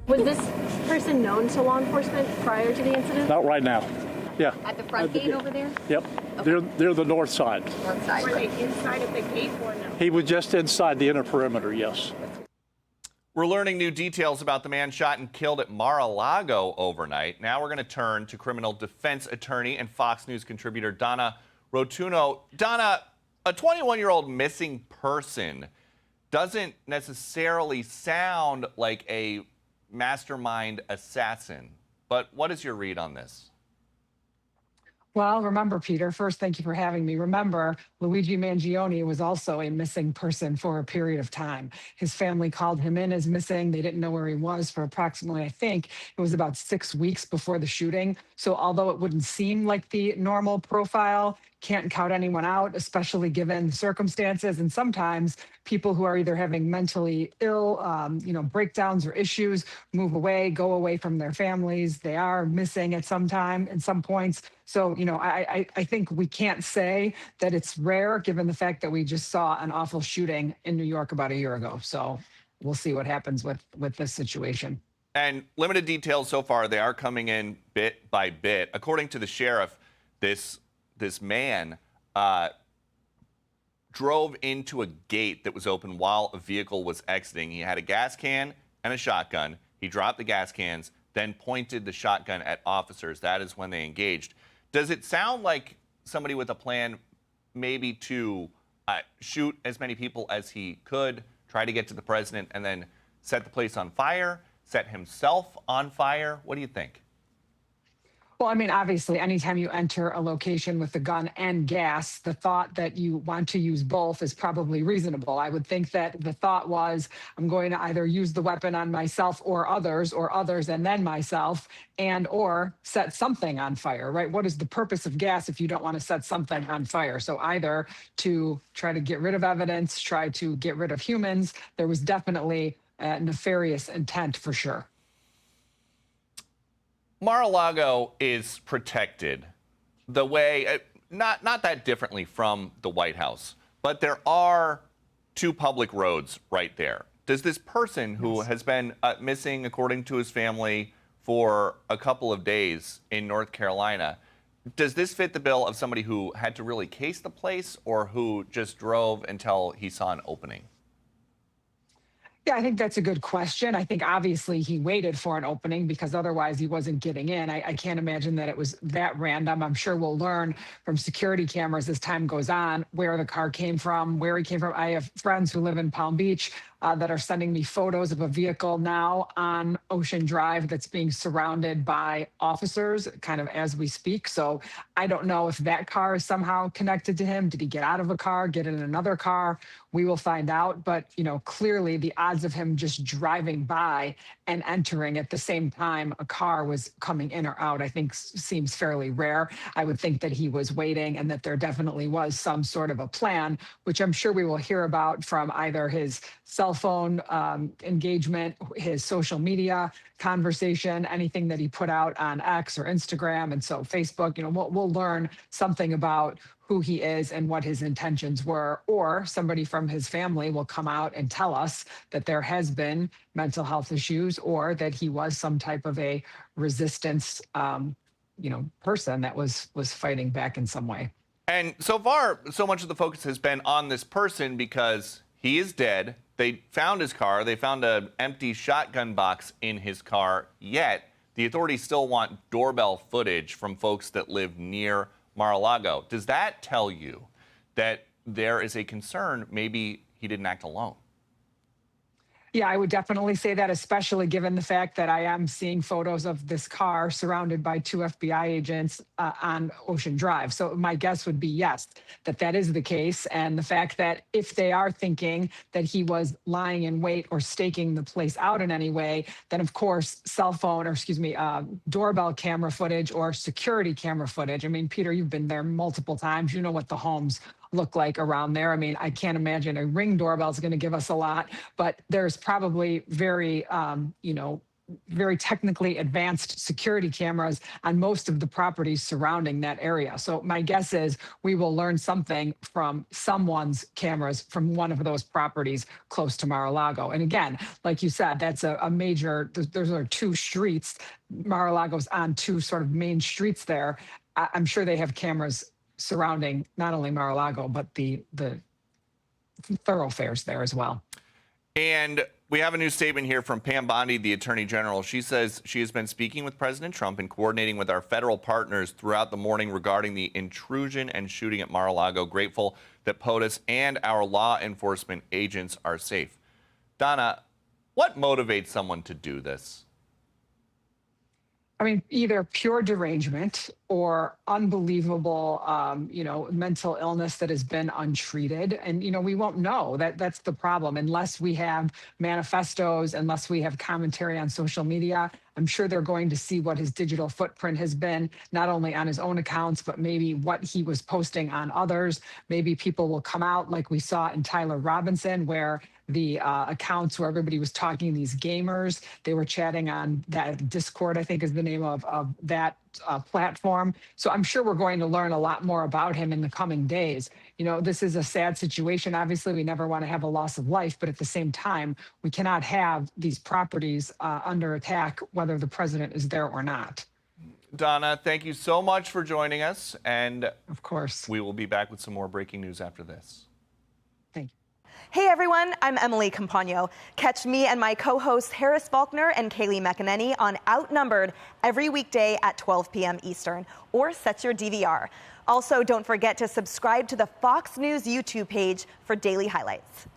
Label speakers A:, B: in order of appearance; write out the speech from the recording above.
A: Was this person known to law enforcement prior to the incident?
B: Not right now. Yeah.
C: At the front gate over there?
B: Yep. They're the north side.
C: North side.
D: Were they inside of the gate or no?
B: He was just inside the inner perimeter, yes.
E: We're learning new details about the man shot and killed at Mar-a-Lago overnight. Now we're going to turn to criminal defense attorney and Fox News contributor Donna Rotuno. Donna, a 21-year-old missing person doesn't necessarily sound like a mastermind assassin, but what is your read on this?
F: Well, remember, Peter, first, thank you for having me. Remember, Luigi Mangione was also a missing person for a period of time. His family called him in as missing. They didn't know where he was for approximately, I think, it was about 6 weeks before the shooting. So although it wouldn't seem like the normal profile, can't count anyone out, especially given the circumstances. And sometimes people who are either having mentally ill, breakdowns or issues, move away, go away from their families. They are missing at some time, at some points. So, I think we can't say that it's rare given the fact that we just saw an awful shooting in New York about a year ago. So we'll see what happens with this situation.
E: And limited details so far. They are coming in bit by bit. According to the sheriff, this man drove into a gate that was open while a vehicle was exiting. He had a gas can and a shotgun. He dropped the gas cans, then pointed the shotgun at officers. That is when they engaged. Does it sound like somebody with a plan maybe to shoot as many people as he could, try to get to the president, and then set the place on fire, set himself on fire? What do you think?
F: Well, I mean, obviously, anytime you enter a location with a gun and gas, the thought that you want to use both is probably reasonable. I would think that the thought was, I'm going to either use the weapon on myself or others and then myself, and or set something on fire, right? What is the purpose of gas if you don't want to set something on fire? So either to try to get rid of evidence, try to get rid of humans. There was definitely nefarious intent for sure.
E: Mar-a-Lago is protected the way, not that differently from the White House, but there are two public roads right there. Does this person who has been missing, according to his family, for a couple of days in North Carolina, does this fit the bill of somebody who had to really case the place or who just drove until he saw an opening?
F: Yeah, I think that's a good question. I think obviously he waited for an opening because otherwise he wasn't getting in. I can't imagine that it was that random. I'm sure we'll learn from security cameras as time goes on where the car came from, where he came from. I have friends who live in Palm Beach that are sending me photos of a vehicle now on Ocean Drive that's being surrounded by officers kind of as we speak. So I don't know if that car is somehow connected to him. Did he get out of a car, get in another car? We will find out. But, clearly the odds of him just driving by and entering at the same time a car was coming in or out, I think seems fairly rare. I would think that he was waiting and that there definitely was some sort of a plan, which I'm sure we will hear about from either his cell phone engagement, his social media conversation, anything that he put out on X or Instagram. And so Facebook, we'll learn something about who he is and what his intentions were, or somebody from his family will come out and tell us that there has been mental health issues or that he was some type of a resistance, person that was fighting back in some way.
E: And so far, so much of the focus has been on this person because he is dead. They found his car. They found an empty shotgun box in his car. Yet, the authorities still want doorbell footage from folks that live near Mar-a-Lago. Does that tell you that there is a concern maybe he didn't act alone?
F: Yeah, I would definitely say that, especially given the fact that I am seeing photos of this car surrounded by two FBI agents on Ocean Drive. So my guess would be yes, that is the case. And the fact that if they are thinking that he was lying in wait or staking the place out in any way, then of course, doorbell camera footage or security camera footage. I mean, Peter, you've been there multiple times. You know what the homes look like around there. I mean, I can't imagine a Ring doorbell is going to give us a lot, but there's probably very, very technically advanced security cameras on most of the properties surrounding that area. So my guess is we will learn something from someone's cameras from one of those properties close to Mar-a-Lago. And again, like you said, that's a major, those are two streets. Mar-a-Lago's on two sort of main streets there. I'm sure they have cameras surrounding not only Mar-a-Lago, but the thoroughfares there as well.
E: And we have a new statement here from Pam Bondi, the Attorney General. She says she has been speaking with President Trump and coordinating with our federal partners throughout the morning regarding the intrusion and shooting at Mar-a-Lago. Grateful that POTUS and our law enforcement agents are safe. Donna, what motivates someone to do this?
F: I mean, either pure derangement or unbelievable, mental illness that has been untreated. And, we won't know. That's the problem. Unless we have manifestos, unless we have commentary on social media, I'm sure they're going to see what his digital footprint has been, not only on his own accounts, but maybe what he was posting on others. Maybe people will come out like we saw in Tyler Robinson, where the accounts where everybody was talking, these gamers, they were chatting on that Discord, I think is the name of that platform. So I'm sure we're going to learn a lot more about him in the coming days. This is a sad situation. Obviously, we never want to have a loss of life, but at the same time, we cannot have these properties under attack, whether the president is there or not.
E: Donna, thank you so much for joining us. And
F: of course,
E: we will be back with some more breaking news after this.
F: Thank you.
C: Hey everyone, I'm Emily Campagno. Catch me and my co-hosts Harris Faulkner and Kaylee McEnany on Outnumbered every weekday at 12 p.m. Eastern, or set your DVR. Also, don't forget to subscribe to the Fox News YouTube page for daily highlights.